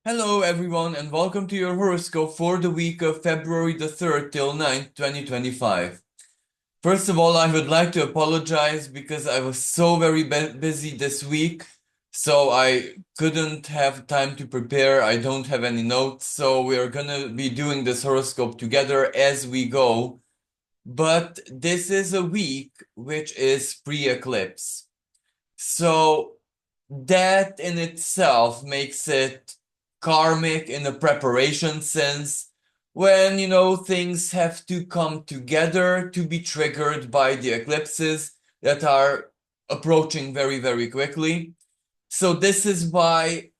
Hello everyone and welcome to your horoscope for the week of February the 3rd till 9th, 2025. First of all, I would like to apologize because I was so very busy this week, so I couldn't have time to prepare. I don't have any notes, so we are gonna be doing this horoscope together as we go. But this is a week which is pre-eclipse. So that in itself makes it karmic in a preparation sense when things have to come together to be triggered by the eclipses that are approaching very, very quickly. So this is why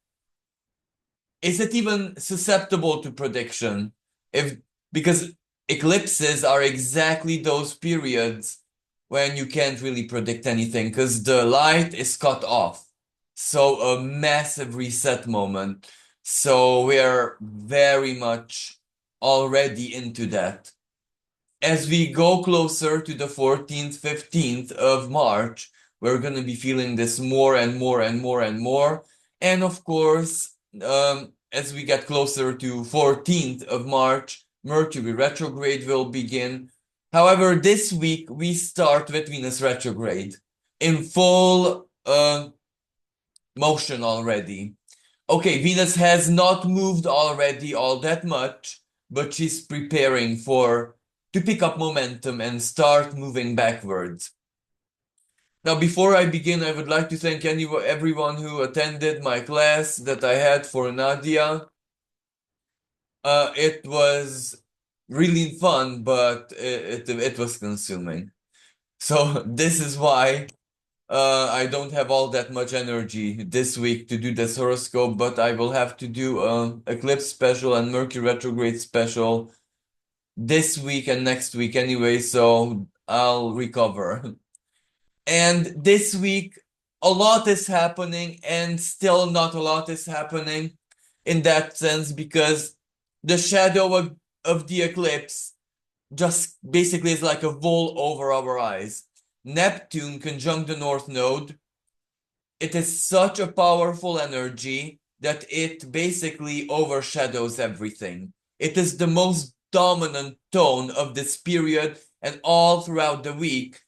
is it even susceptible to prediction? If because eclipses are exactly those periods when you can't really predict anything because the light is cut off. So a massive reset moment. So we're very much already into that. As we go closer to the 14th, 15th of March, we're going to be feeling this more and more and more and more. And of course, as we get closer to 14th of March, Mercury retrograde will begin. However, this week we start with Venus retrograde in full motion already. Okay, Venus has not moved already all that much, but she's preparing to pick up momentum and start moving backwards. Now, before I begin, I would like to thank everyone who attended my class that I had for Nadia. It was really fun, but it was consuming. So this is why I don't have all that much energy this week to do this horoscope, but I will have to do eclipse special and Mercury retrograde special this week and next week anyway, so I'll recover. And this week, a lot is happening, and still not a lot is happening in that sense because the shadow of the eclipse just basically is like a wool over our eyes. Neptune conjunct the North Node. It is such a powerful energy that it basically overshadows everything. It is the most dominant tone of this period and all throughout the week.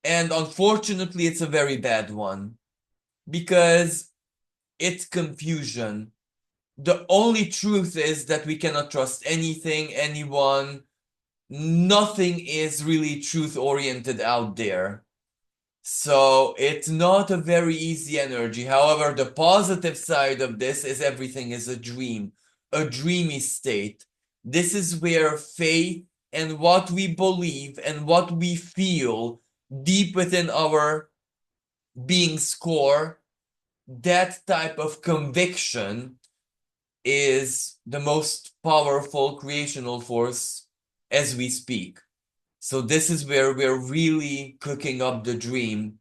And unfortunately, it's a very bad one because it's confusion. The only truth is that we cannot trust anything, anyone. Nothing is really truth oriented out there. So it's not a very easy energy. However, the positive side of this is everything is a dream, a dreamy state. This is where faith and what we believe and what we feel deep within our being's core, that type of conviction is the most powerful creational force as we speak. So this is where we're really cooking up the dream.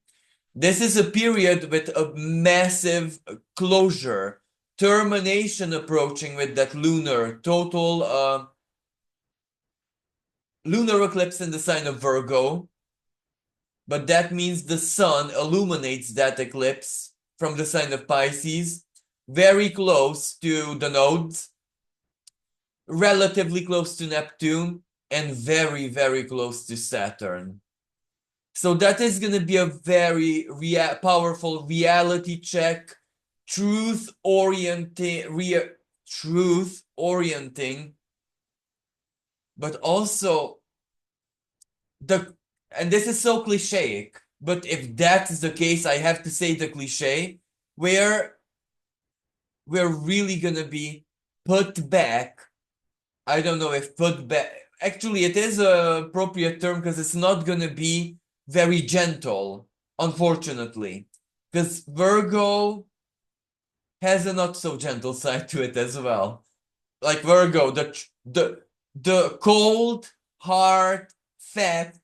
This is a period with a massive closure, termination approaching with that total lunar eclipse in the sign of Virgo. But that means the sun illuminates that eclipse from the sign of Pisces, very close to the nodes, relatively close to Neptune, and very, very close to Saturn. So that is going to be a very powerful reality check, truth orienting, but also and this is so clichéic, but if that is the case, I have to say the cliche, where we're really going to be put back. I don't know if put back, actually, it is a appropriate term because it's not going to be very gentle, unfortunately, because Virgo has a not so gentle side to it as well. Like Virgo, the cold, hard, fact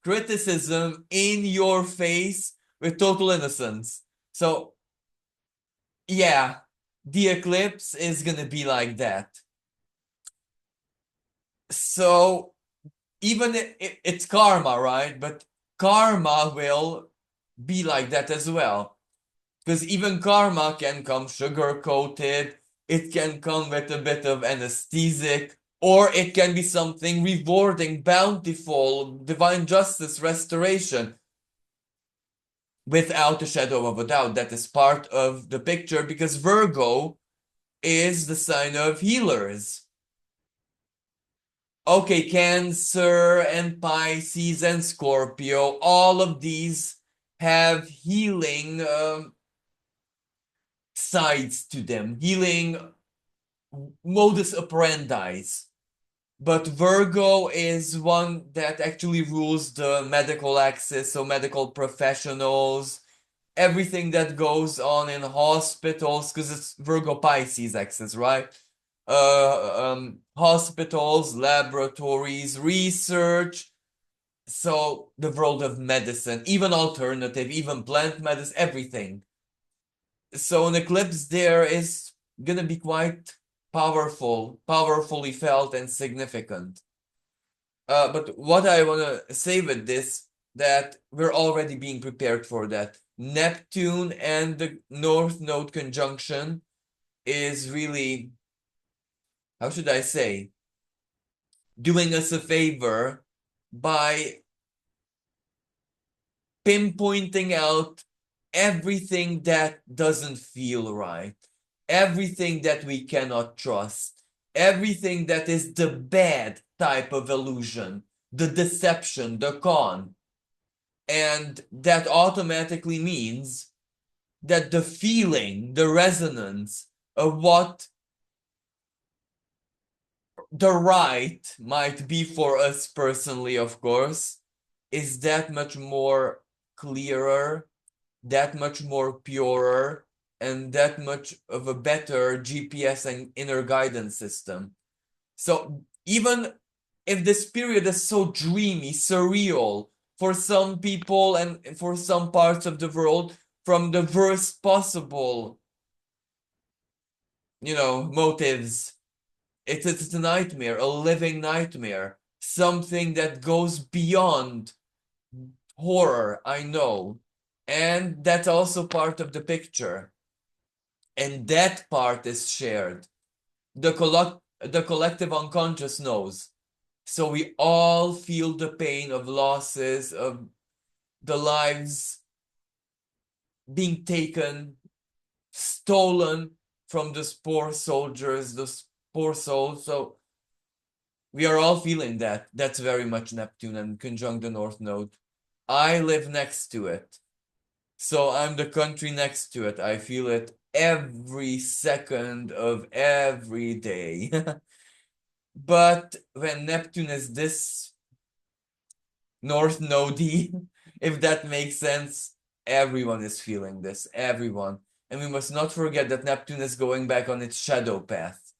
criticism in your face with total innocence. So yeah, the eclipse is gonna be like that. So even it's karma, right? But karma will be like that as well. Because even karma can come sugar coated, It can come with a bit of anesthetic, or it can be something rewarding, bountiful, divine justice, restoration. Without a shadow of a doubt, that is part of the picture because Virgo is the sign of healers. Okay, Cancer and Pisces and Scorpio, all of these have healing sides to them, healing modus operandi. But Virgo is one that actually rules the medical axis, so medical professionals, everything that goes on in hospitals, because it's Virgo Pisces axis, right? Hospitals, laboratories, research. So the world of medicine, even alternative, even plant medicine, everything. So an eclipse there is gonna be quite powerful, powerfully felt and significant. But what I wanna say with this, that we're already being prepared for that. Neptune and the North Node conjunction is really, how should I say, doing us a favor by pinpointing out everything that doesn't feel right, everything that we cannot trust, everything that is the bad type of illusion, the deception, the con. And that automatically means that the feeling, the resonance of what the right might be for us personally, of course, is that much more clearer, that much more purer, and that much of a better GPS and inner guidance system. So even if this period is so dreamy, surreal for some people and for some parts of the world, from the worst possible, motives, it's a nightmare, a living nightmare, something that goes beyond horror, I know. And that's also part of the picture. And that part is shared. The collective unconscious knows. So we all feel the pain of losses, of the lives being taken, stolen from those poor soldiers, those poor souls. So we are all feeling that. That's very much Neptune and conjunct the North Node. I live next to it. So I'm the country next to it. I feel it every second of every day. But when Neptune is this North Nodey, if that makes sense, everyone is feeling this. Everyone. And we must not forget that Neptune is going back on its shadow path.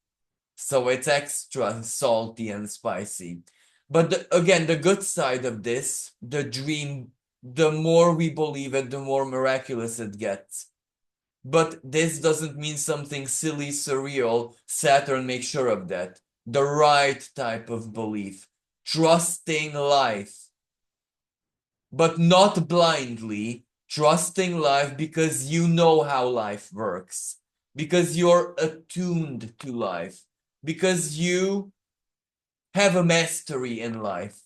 So it's extra salty and spicy. But again, the good side of this, the dream, the more we believe it, the more miraculous it gets. But this doesn't mean something silly, surreal. Saturn makes sure of that. The right type of belief. Trusting life. But not blindly. Trusting life because you know how life works. Because you're attuned to life. Because you have a mastery in life.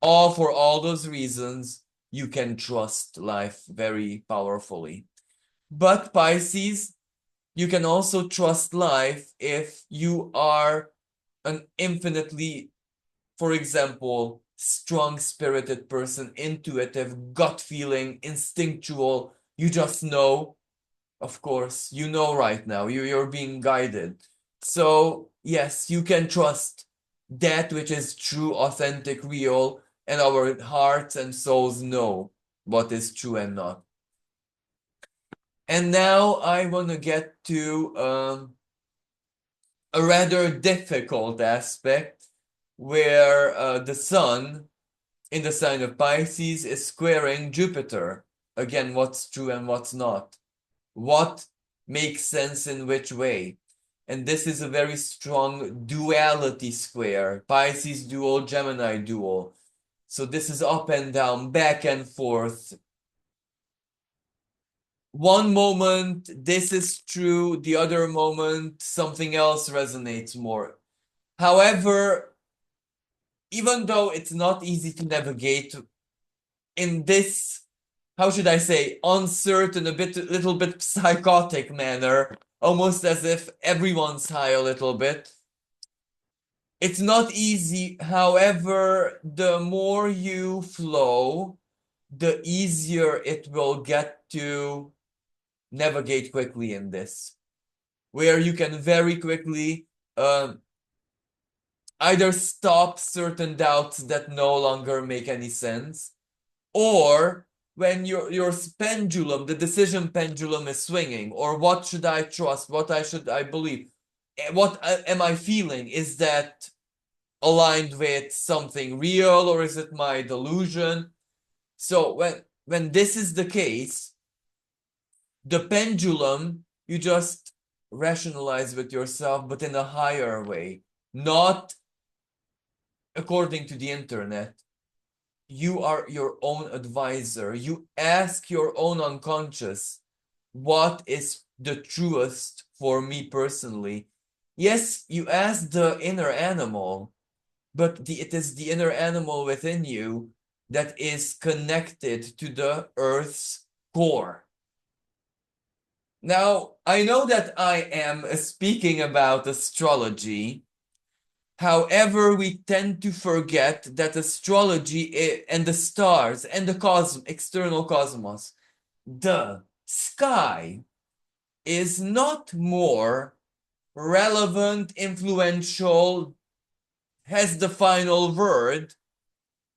For all those reasons, you can trust life very powerfully. But Pisces, you can also trust life if you are an infinitely, for example, strong-spirited person, intuitive, gut feeling, instinctual. You just know, of course, you know right now, you're being guided. So yes, you can trust that which is true, authentic, real, and our hearts and souls know what is true and not. And now I want to get to a rather difficult aspect where the sun in the sign of Pisces is squaring Jupiter. Again, what's true and what's not? What makes sense in which way? And this is a very strong duality square. Pisces dual, Gemini dual. So this is up and down, back and forth. one moment this is true, the other moment something else resonates more. However, even though it's not easy to navigate in this, how should I say, uncertain, little bit psychotic manner, almost as if everyone's high a little bit. It's not easy. However, the more you flow, the easier it will get to navigate quickly in this, where you can very quickly either stop certain doubts that no longer make any sense, or when your pendulum, the decision pendulum is swinging, or what should I trust, should I believe, what am I feeling? Is that aligned with something real, or is it my delusion? So when this is the case, the pendulum, you just rationalize with yourself, but in a higher way, not according to the internet. You are your own advisor. You ask your own unconscious, what is the truest for me personally? Yes, you ask the inner animal, but it is the inner animal within you that is connected to the earth's core. Now, I know that I am speaking about astrology. However, we tend to forget that astrology and the stars and the external cosmos, the sky, is not more relevant, influential, has the final word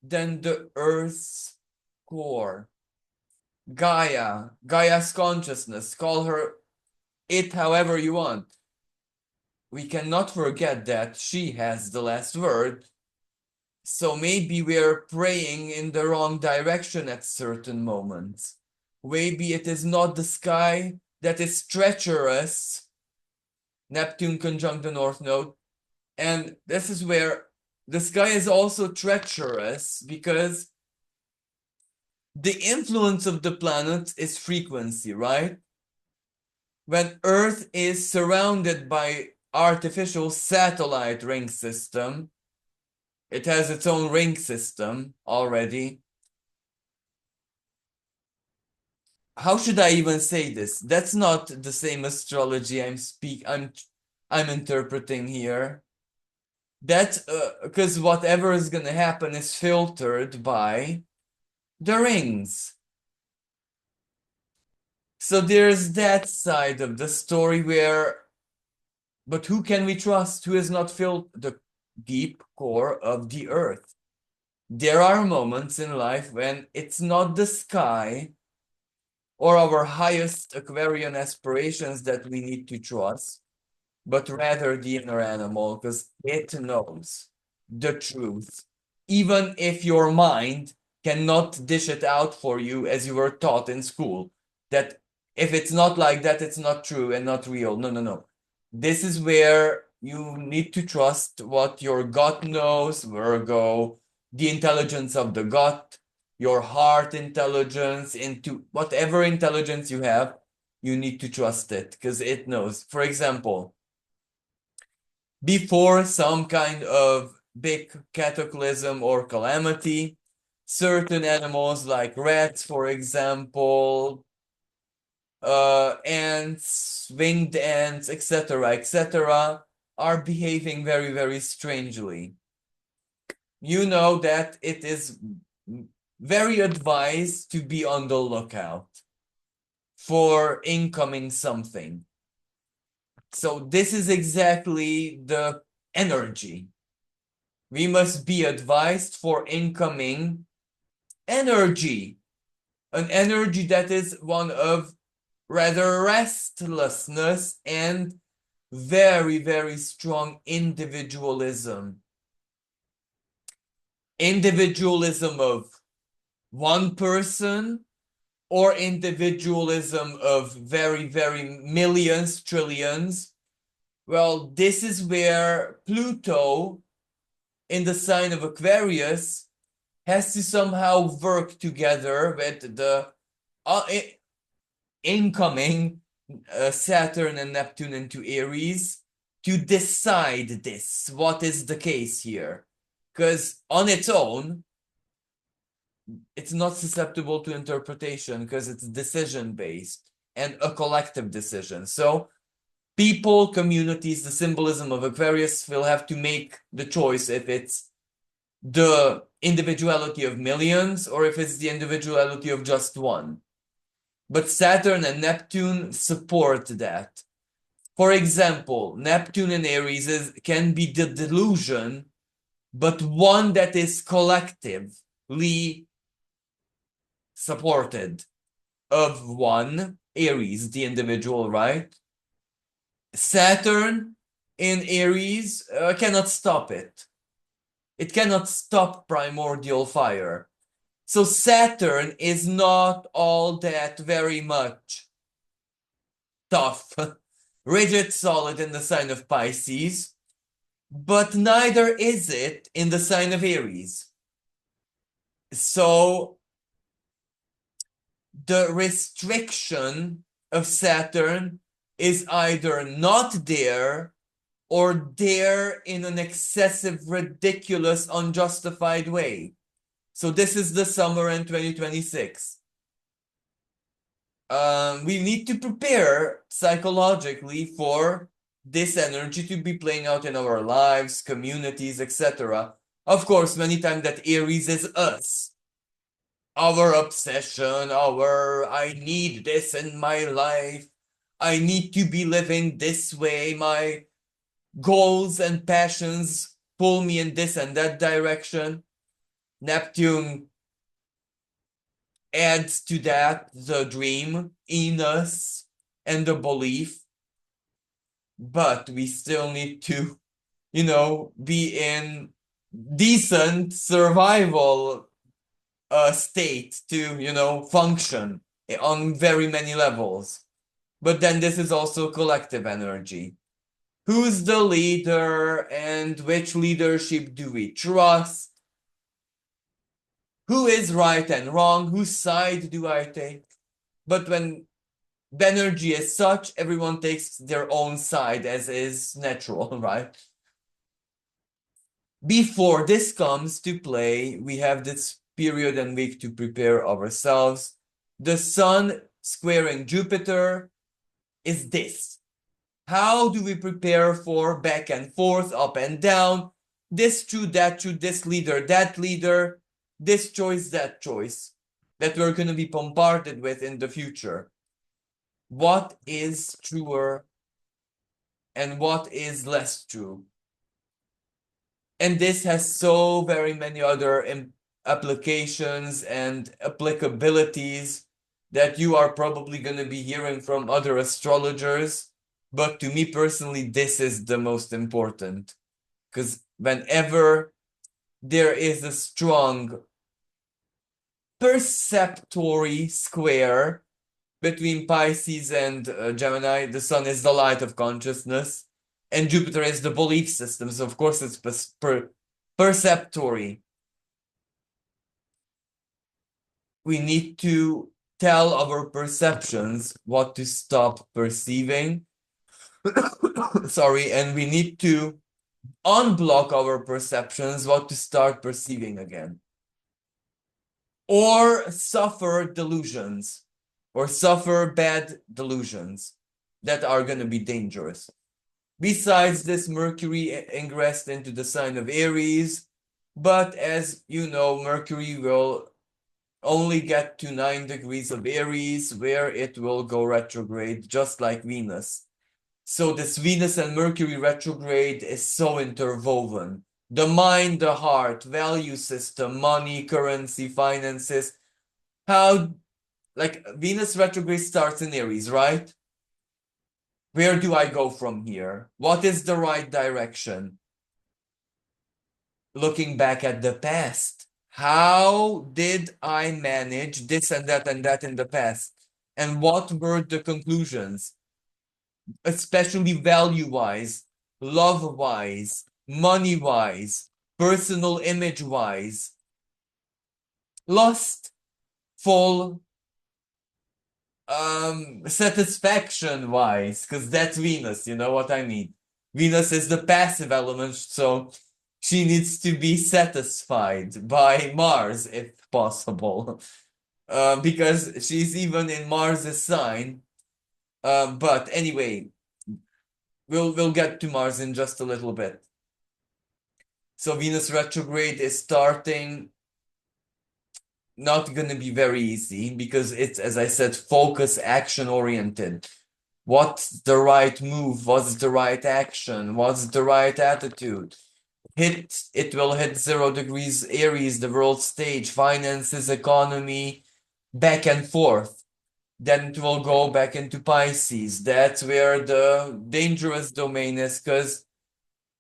than the Earth's core. Gaia's consciousness, call her it however you want. We cannot forget that she has the last word. So maybe we're praying in the wrong direction at certain moments. Maybe it is not the sky that is treacherous, Neptune conjunct the North Node. And this is where the sky is also treacherous because the influence of the planets is frequency, right? When Earth is surrounded by artificial satellite ring system, it has its own ring system already. How should I even say this? That's not the same astrology I'm interpreting here. That's because whatever is gonna happen is filtered by the rings. So there's that side of the story where, but who can we trust? Who has not felt the deep core of the earth? There are moments in life when it's not the sky or our highest Aquarian aspirations that we need to trust, but rather the inner animal, because it knows the truth, even if your mind cannot dish it out for you as you were taught in school. That if it's not like that, it's not true and not real. No, no, no. This is where you need to trust what your gut knows, Virgo, the intelligence of the gut, your heart intelligence, into whatever intelligence you have, you need to trust it because it knows. For example, before some kind of big cataclysm or calamity, certain animals like rats, for example, ants, winged ants, etc., are behaving very, very strangely. You know that it is very advised to be on the lookout for incoming something. So this is exactly the energy. We must be advised for incoming energy, an energy that is one of rather restlessness and very, very strong individualism. Individualism of one person or individualism of very, very millions, trillions. Well, this is where Pluto in the sign of Aquarius has to somehow work together with the incoming Saturn and Neptune into Aries to decide this. What is the case here? Because on its own, it's not susceptible to interpretation because it's decision based and a collective decision. So people, communities, the symbolism of Aquarius will have to make the choice if it's the individuality of millions or if it's the individuality of just one. But Saturn and Neptune support that. For example, Neptune in Aries can be the delusion, but one that is collectively supported of one, Aries, the individual, right? Saturn in Aries cannot stop it. It cannot stop primordial fire. So Saturn is not all that very much tough, rigid, solid in the sign of Pisces, but neither is it in the sign of Aries. So the restriction of Saturn is either not there or there in an excessive, ridiculous, unjustified way. So this is the summer in 2026. We need to prepare psychologically for this energy to be playing out in our lives, communities, etc. Of course, many times that Aries is us. Our obsession, I need this in my life. I need to be living this way. My goals and passions pull me in this and that direction. Neptune adds to that the dream in us and the belief, but we still need to, be in decent survival state to, function on very many levels. But then this is also collective energy. Who's the leader and which leadership do we trust? Who is right and wrong? Whose side do I take? But when the energy is such, everyone takes their own side, as is natural, right? Before this comes to play, we have this period and week to prepare ourselves. The Sun squaring Jupiter is this. How do we prepare for back and forth, up and down, this true, that true, this leader, that leader, this choice, that choice, that we're going to be bombarded with in the future? What is truer and what is less true? And this has so very many other applications and applicabilities that you are probably going to be hearing from other astrologers. But to me personally, this is the most important. Because whenever there is a strong perceptory square between Pisces and Gemini, the Sun is the light of consciousness, and Jupiter is the belief system. So of course it's perceptory. We need to tell our perceptions what to stop perceiving. Sorry, and we need to unblock our perceptions what to start perceiving again. Or suffer delusions, or suffer bad delusions that are going to be dangerous. Besides this, Mercury ingressed into the sign of Aries, but as you know, Mercury will only get to 9 degrees of Aries, where it will go retrograde, just like Venus. So this Venus and Mercury retrograde is so interwoven. The mind, the heart, value system, money, currency, finances. How, like Venus retrograde starts in Aries, right? Where do I go from here? What is the right direction? Looking back at the past, how did I manage this and that in the past? And what were the conclusions? Especially value-wise, love-wise, money-wise, personal image-wise. Lustful satisfaction wise, because that's Venus, you know what I mean. Venus is the passive element, so she needs to be satisfied by Mars if possible. Because she's even in Mars's sign. But anyway, we'll get to Mars in just a little bit. So Venus retrograde is starting, not gonna be very easy because it's, as I said, focus, action oriented. What's the right move? What's the right action? What's the right attitude? It will hit 0 degrees Aries, the world stage, finances, economy, back and forth. Then it will go back into Pisces. That's where the dangerous domain is, because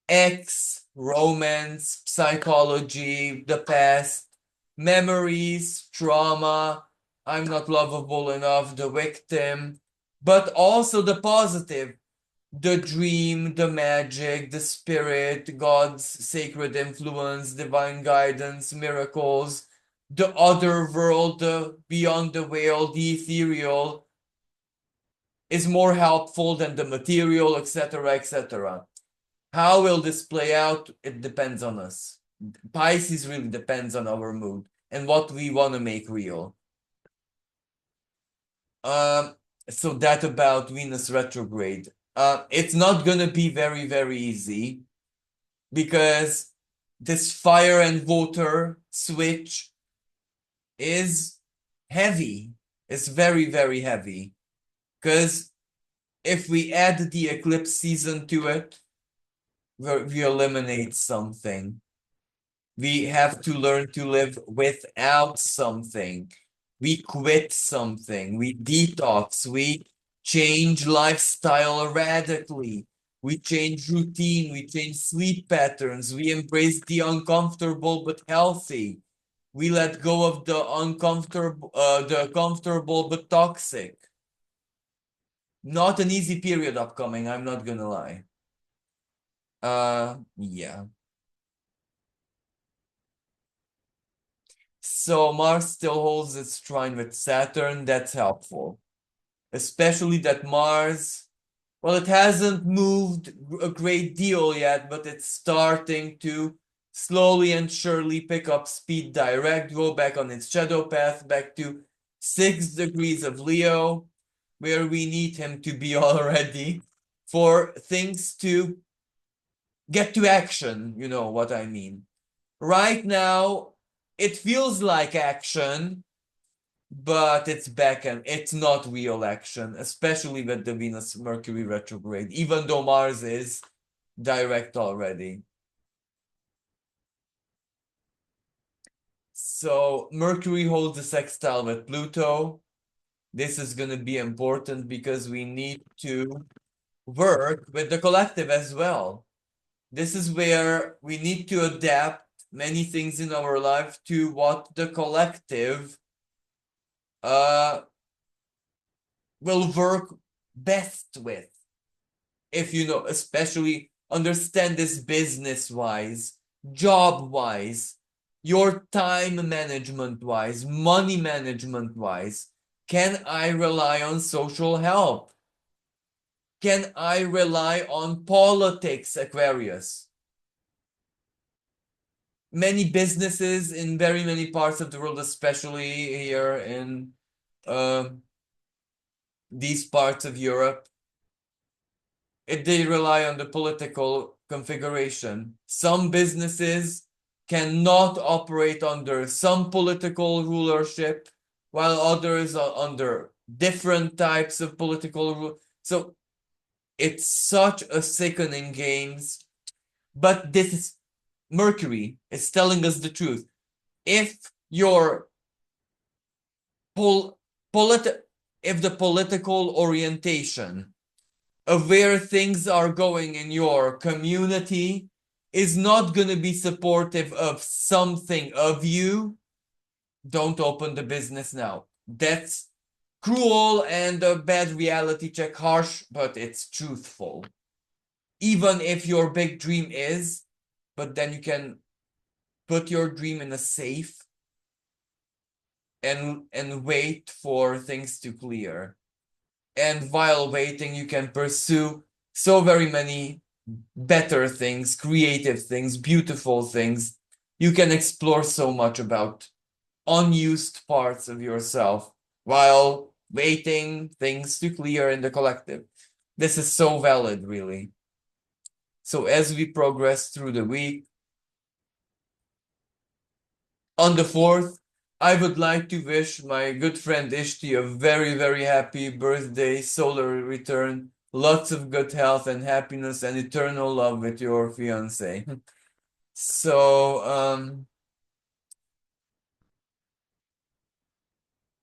X, romance, psychology, the past, memories, trauma, I'm not lovable enough, the victim, but also the positive, the dream, the magic, the spirit, God's sacred influence, divine guidance, miracles, the other world, the beyond the veil, the ethereal is more helpful than the material, etc., etc. How will this play out? It depends on us. Pisces really depends on our mood and what we want to make real. So that about Venus retrograde. It's not gonna be very, very easy because this fire and water switch is heavy. It's very, very heavy. Because if we add the eclipse season to it, we eliminate something. We have to learn to live without something. We quit something. We detox. We change lifestyle radically. We change routine. We change sleep patterns. We embrace the uncomfortable but healthy. We let go of the comfortable but toxic. Not an easy period upcoming, I'm not gonna lie. Yeah. So Mars still holds its trine with Saturn, that's helpful. Especially that Mars, well, it hasn't moved a great deal yet, but it's starting to slowly and surely pick up speed direct, go back on its shadow path, back to 6 degrees of Leo, where we need him to be already for things to get to action, you know what I mean. Right now, it feels like action, but it's back and it's not real action, especially with the Venus Mercury retrograde, even though Mars is direct already. So Mercury holds a sextile with Pluto. This is going to be important because we need to work with the collective as well. This is where we need to adapt many things in our life to what the collective will work best with. If you know, especially understand this business wise, job wise, your time management wise, money management wise. Can I rely on social help? Can I rely on politics, Aquarius? Many businesses in very many parts of the world, especially here in these parts of Europe, they rely on the political configuration. Some businesses cannot operate under some political rulership, while others are under different types of political rule. So it's such a sickening games. But this is Mercury is telling us the truth. If your if the political orientation of where things are going in your community is not going to be supportive of something of you, don't open the business now. That's cruel and a bad reality check, harsh, but it's truthful. Even if your big dream is, but then you can put your dream in a safe and wait for things to clear. And while waiting, you can pursue so very many better things, creative things, beautiful things. You can explore so much about unused parts of yourself while waiting things to clear in the collective. This is so valid, really. So as we progress through the week, on the 4th, I would like to wish my good friend Ishti a very, very happy birthday, solar return, lots of good health and happiness and eternal love with your fiance. So,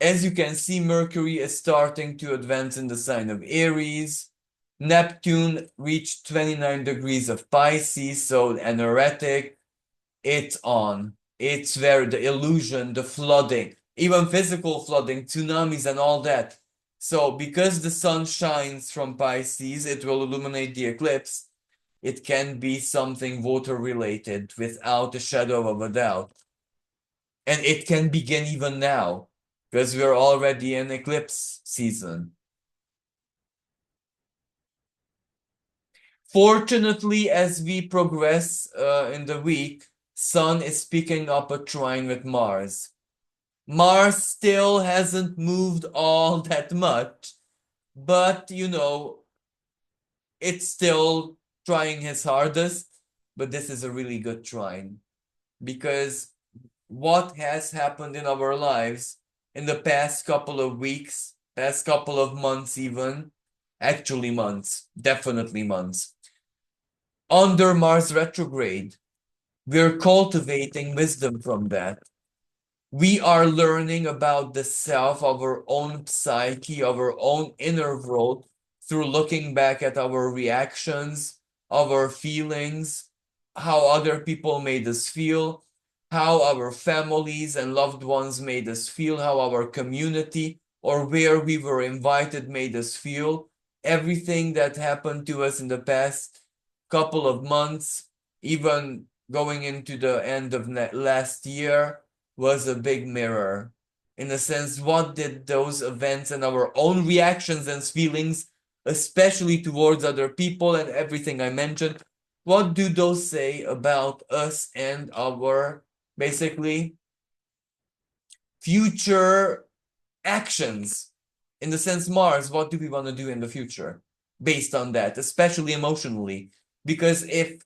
as you can see, Mercury is starting to advance in the sign of Aries. Neptune reached 29 degrees of Pisces, so energetic. It's on. It's very, the illusion, the flooding, even physical flooding, tsunamis, and all that. So, because the sun shines from Pisces, it will illuminate the eclipse. It can be something water related without a shadow of a doubt. And it can begin even now because we're already in eclipse season. Fortunately, as we progress in the week, Sun is picking up a trine with Mars. Mars still hasn't moved all that much, but it's still trying his hardest. But this is a really good trine because what has happened in our lives in the past couple of weeks, past couple of months, even actually months, definitely months, under Mars retrograde, we're cultivating wisdom from that. We are learning about the self, our own psyche, our own inner world through looking back at our reactions, our feelings, how other people made us feel, how our families and loved ones made us feel, how our community or where we were invited made us feel. Everything that happened to us in the past couple of months, even going into the end of last year, was a big mirror. In a sense, what did those events and our own reactions and feelings, especially towards other people and everything I mentioned, what do those say about us and our basically future actions? In the sense, Mars, what do we want to do in the future based on that, especially emotionally? Because if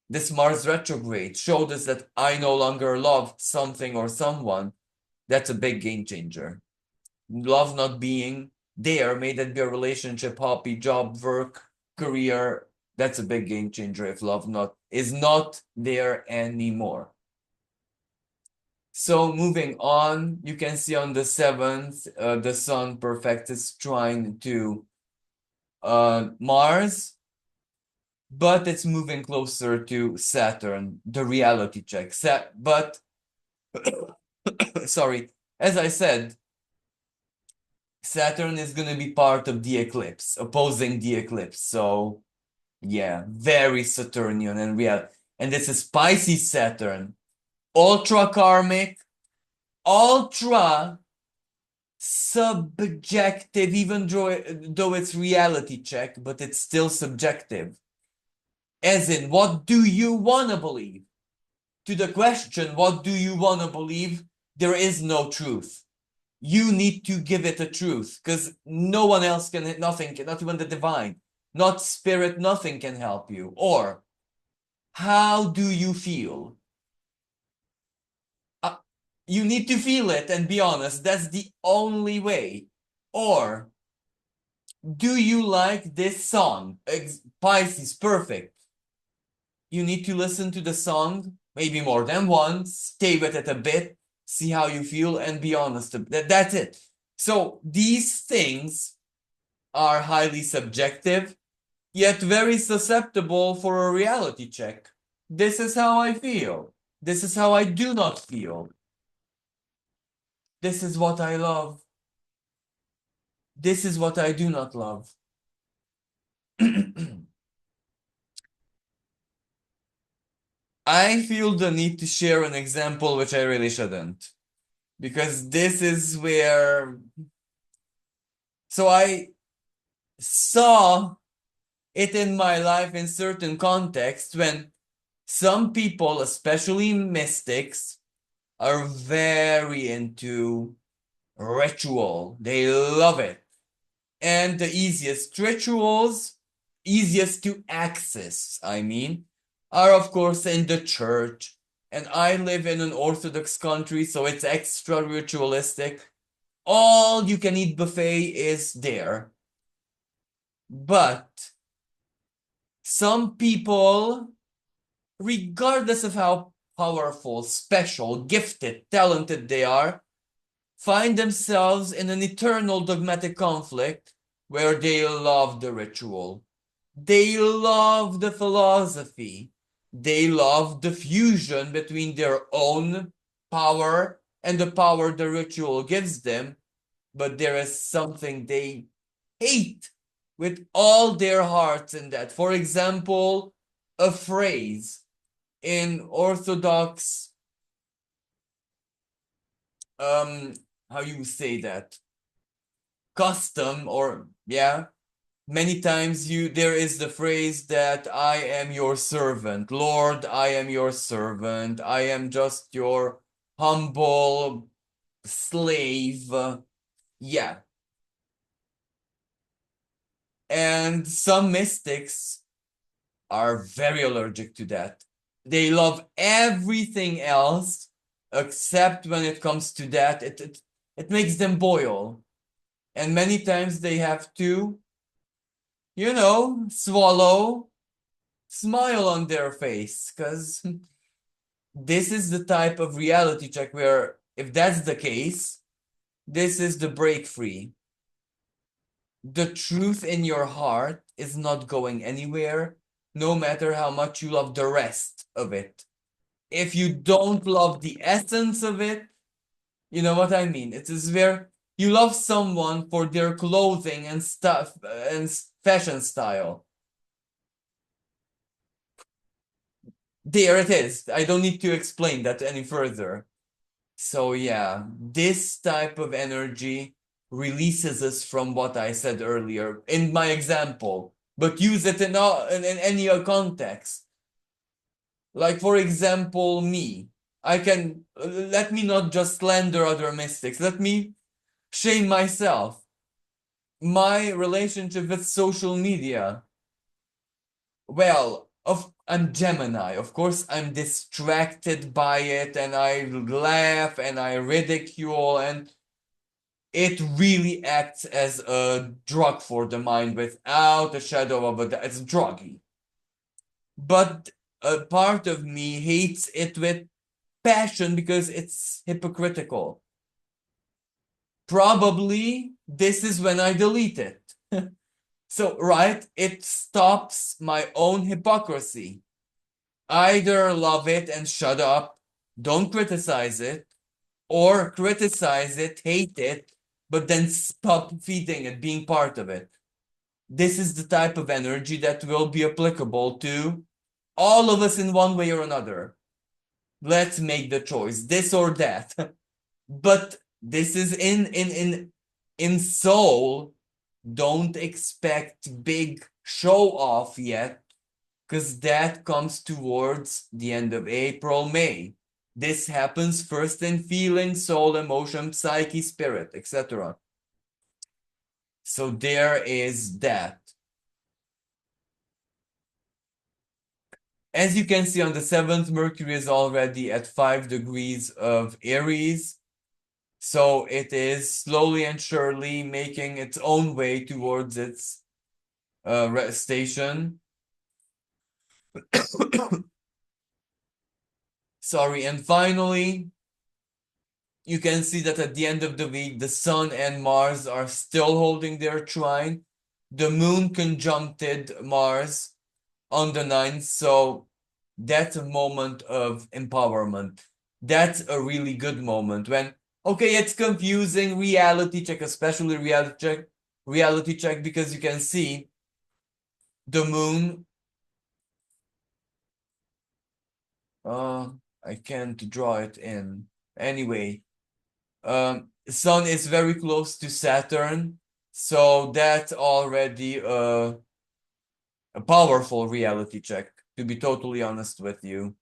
this Mars retrograde showed us that I no longer love something or someone, that's a big game changer. Love not being there, may that be a relationship, hobby, job, work, career, that's a big game changer if love is not there anymore. So moving on, you can see on the 7th, the sun perfect is trine to Mars, but it's moving closer to Saturn, the reality check. But sorry, as I said, Saturn is going to be part of the eclipse, opposing the eclipse. So, yeah, very Saturnian and real. And this is Pisces Saturn, ultra karmic, ultra subjective, even though it's reality check, but it's still subjective. As in, what do you want to believe? To the question, what do you want to believe? There is no truth. You need to give it a truth because no one else can, nothing, not even the divine, not spirit, nothing can help you. Or, how do you feel? You need to feel it and be honest. That's the only way. Or, do you like this song? Pisces, perfect. You need to listen to the song maybe more than once, stay with it a bit, see how you feel, and be honest. That's it. So these things are highly subjective, yet very susceptible for a reality check. This is how I feel. This is how I do not feel. This is what I love. This is what I do not love. I feel the need to share an example which I really shouldn't. Because this is where So I saw it in my life in certain contexts when some people, especially mystics, are very into ritual. They love it. And the easiest rituals, easiest to access, I mean, are of course in the church. And I live in an Orthodox country, so it's extra ritualistic. All you can eat buffet is there. But some people, regardless of how powerful, special, gifted, talented they are, find themselves in an eternal dogmatic conflict where they love the ritual. They love the philosophy. They love the fusion between their own power and the power the ritual gives them. But there is something they hate with all their hearts in that. For example, a phrase in Orthodox, how you say that? Custom, or yeah, many times there is the phrase that I am your servant. Lord, I am your servant. I am just your humble slave. Yeah. And some mystics are very allergic to that. They love everything else except when it comes to that. It makes them boil. And many times they have to, swallow, smile on their face, because this is the type of reality check where, if that's the case, this is the break free. The truth in your heart is not going anywhere, no matter how much you love the rest of it. If you don't love the essence of it, you know what I mean? It is where you love someone for their clothing and stuff and fashion style. There it is. I don't need to explain that any further. So yeah, this type of energy releases us from what I said earlier in my example, but use it in any context. Like for example, me. I can let me not just slander other mystics. Let me shame myself. My relationship with social media. Well, I'm Gemini. Of course, I'm distracted by it and I laugh and I ridicule, and it really acts as a drug for the mind without a shadow of a doubt. It's druggy. But a part of me hates it with passion because it's hypocritical. Probably this is when I delete it. So, right, it stops my own hypocrisy. Either love it and shut up, don't criticize it, or criticize it, hate it, but then stop feeding it, being part of it. This is the type of energy that will be applicable to all of us in one way or another. Let's make the choice, this or that. But this is in soul. Don't expect big show off yet, because that comes towards the end of April, May. This happens first in feeling, soul, emotion, psyche, spirit, etc. So there is that. As you can see on the 7th, Mercury is already at 5 degrees of Aries. So it is slowly and surely making its own way towards its station. Sorry, and finally, you can see that at the end of the week, the Sun and Mars are still holding their trine. The Moon conjuncted Mars on the 9th, so that's a moment of empowerment. That's a really good moment when, okay, it's confusing, reality check, especially reality check, because you can see the Moon, I can't draw it in. Anyway, Sun is very close to Saturn. So that's already a powerful reality check, to be totally honest with you.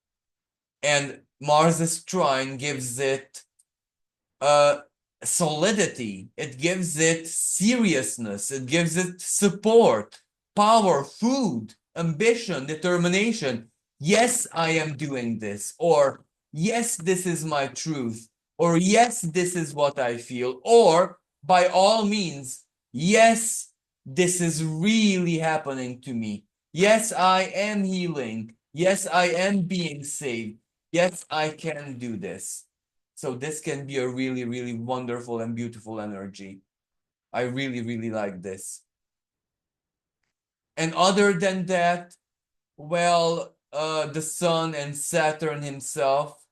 And Mars's trine gives it solidity, it gives it seriousness, it gives it support, power, food, ambition, determination. Yes, I am doing this, or yes, this is my truth, or yes, this is what I feel, or by all means, yes, this is really happening to me. Yes, I am healing. Yes, I am being saved. Yes, I can do this. So this can be a really, really wonderful and beautiful energy. I really, really like this. And other than that, well, the Sun and Saturn himself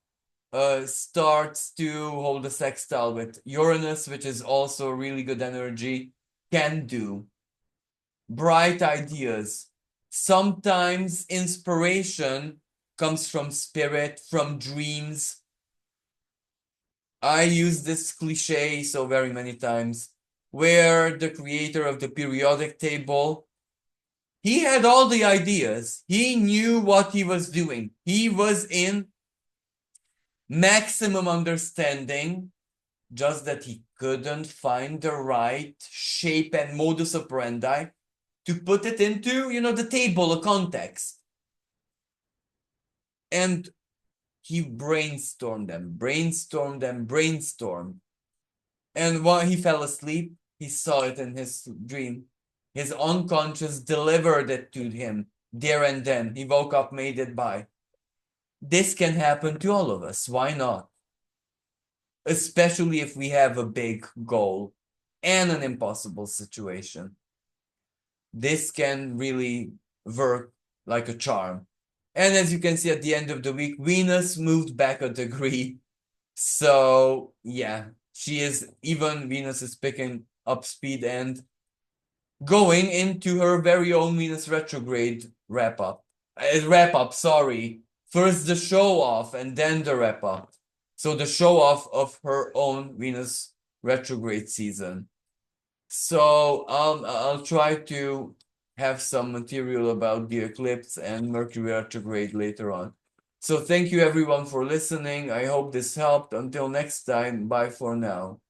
starts to hold a sextile with Uranus, which is also really good energy. Can do. Bright ideas. Sometimes inspiration comes from spirit, from dreams. I use this cliche so very many times, where the creator of the periodic table, he had all the ideas. He knew what he was doing. He was in maximum understanding, just that he couldn't find the right shape and modus operandi to put it into, the table, a context. And he brainstormed them, brainstormed them, brainstormed. And while he fell asleep, he saw it in his dream. His unconscious delivered it to him there and then. He woke up, made it by. This can happen to all of us. Why not? Especially if we have a big goal and an impossible situation. This can really work like a charm. And as you can see at the end of the week, Venus moved back a degree. So, yeah, Venus is picking up speed and going into her very own Venus retrograde wrap up. Sorry. First the show off and then the wrap up. So the show off of her own Venus retrograde season. So I'll try to have some material about the eclipse and Mercury retrograde later on. So thank you everyone for listening. I hope this helped. Until next time, bye for now.